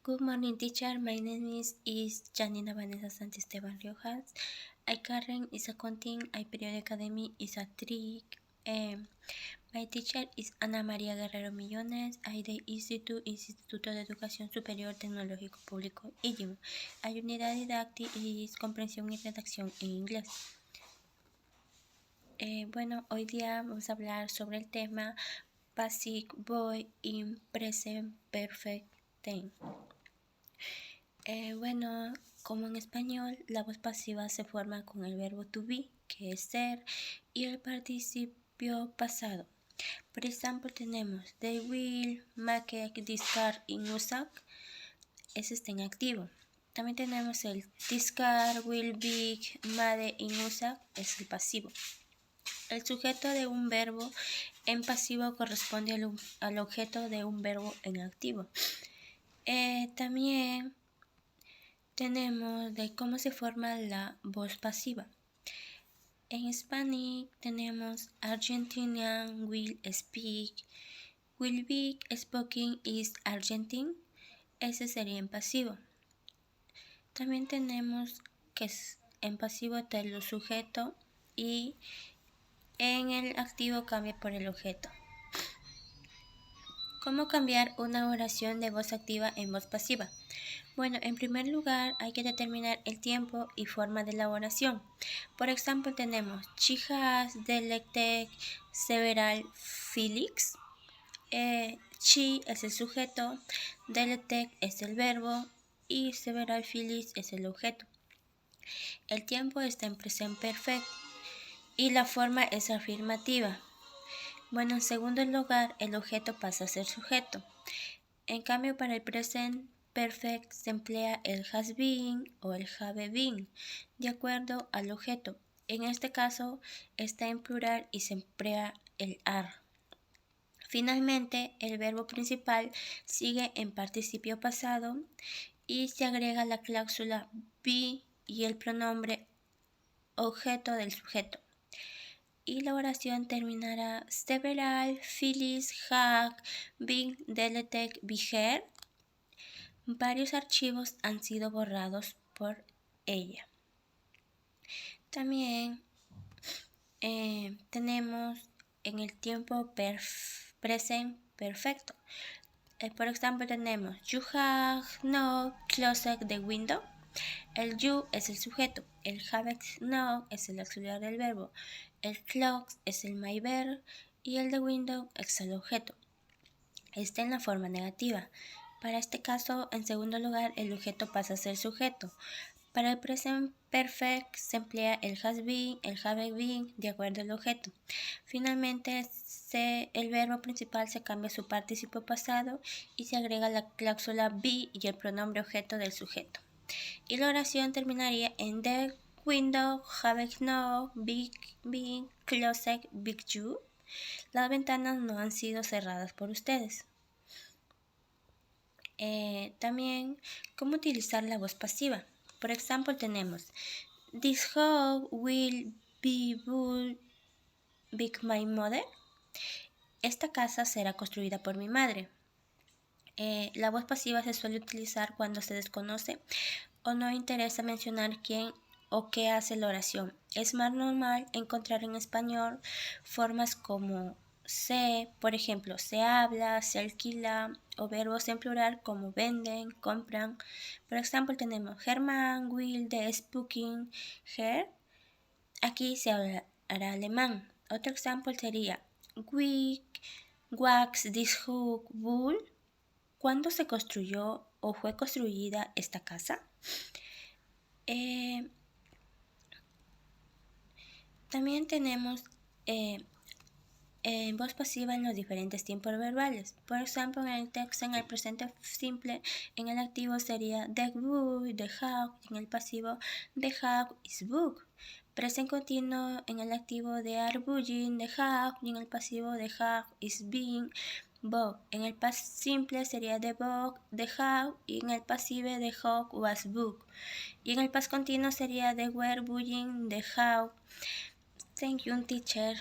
Good morning, teacher. My name is Janina Vanessa Santisteban Riojas. I current is accounting. I period academy is a trick. My teacher is Ana María Guerrero Millones. I de Instituto de Educación Superior Tecnológico Público IGIM. I unidad didáctica es comprensión y redacción en inglés. Bueno, hoy día vamos a hablar sobre el tema Passive Voice in Present Perfect Tense. Bueno, como en español, la voz pasiva se forma con el verbo to be, que es ser, y el participio pasado. Por ejemplo, tenemos they will make this car in Usac, ese está en activo. También tenemos el this car will be made in Usac, es el pasivo. El sujeto de un verbo en pasivo corresponde al objeto de un verbo en activo. También tenemos de cómo se forma la voz pasiva. En Spanish tenemos Argentinian will speak. Will be spoken is Argentine. Ese sería en pasivo. También tenemos que en pasivo está el sujeto y en el activo cambia por el objeto. ¿Cómo cambiar una oración de voz activa en voz pasiva? Bueno, en primer lugar hay que determinar el tiempo y forma de la oración. Por ejemplo, tenemos she has delected several feelings. She es el sujeto, delected es el verbo y several feelings es el objeto. El tiempo está en present perfect y la forma es afirmativa. Bueno, en segundo lugar, el objeto pasa a ser sujeto. En cambio, para el present perfect se emplea el has been o el have been, de acuerdo al objeto. En este caso, está en plural y se emplea el are. Finalmente, el verbo principal sigue en participio pasado y se agrega la cláusula be y el pronombre objeto del sujeto. Y la oración terminará several feelings have been deleted by her. Varios archivos han sido borrados por ella. También tenemos en el tiempo present perfecto. Por ejemplo, tenemos you have not closed the window. El you es el sujeto, el have no es el auxiliar del verbo, el close es el my verb y el the window es el objeto. Está en la forma negativa. Para este caso, en segundo lugar, el objeto pasa a ser sujeto. Para el present perfect se emplea el has been, el have been, de acuerdo al objeto. Finalmente, el verbo principal se cambia su participio pasado y se agrega la cláusula be y el pronombre objeto del sujeto. Y la oración terminaría en the window have no big been closed big you. Las ventanas no han sido cerradas por ustedes. También, ¿cómo utilizar la voz pasiva? Por ejemplo, tenemos this house will be built by my mother. Esta casa será construida por mi madre. La voz pasiva se suele utilizar cuando se desconoce o no interesa mencionar quién o qué hace la oración. Es más normal encontrar en español formas como se, por ejemplo, se habla, se alquila, o verbos en plural como venden, compran. Por ejemplo, tenemos Hermann will the speaking her. Aquí se hablará alemán. Otro ejemplo sería we wax this hook bull. ¿Cuándo se construyó o fue construida esta casa? También tenemos voz pasiva en los diferentes tiempos verbales. Por ejemplo, en el texto, en el presente simple, en el activo sería the book, the have, en el pasivo the have is book. Presente continuo en el activo de are buying, the have, y en el pasivo the have is being book. En el pas simple sería the book, the have, y en el pasivo the have was book. Y en el pas continuo sería the were buying, the have. Thank you, teacher.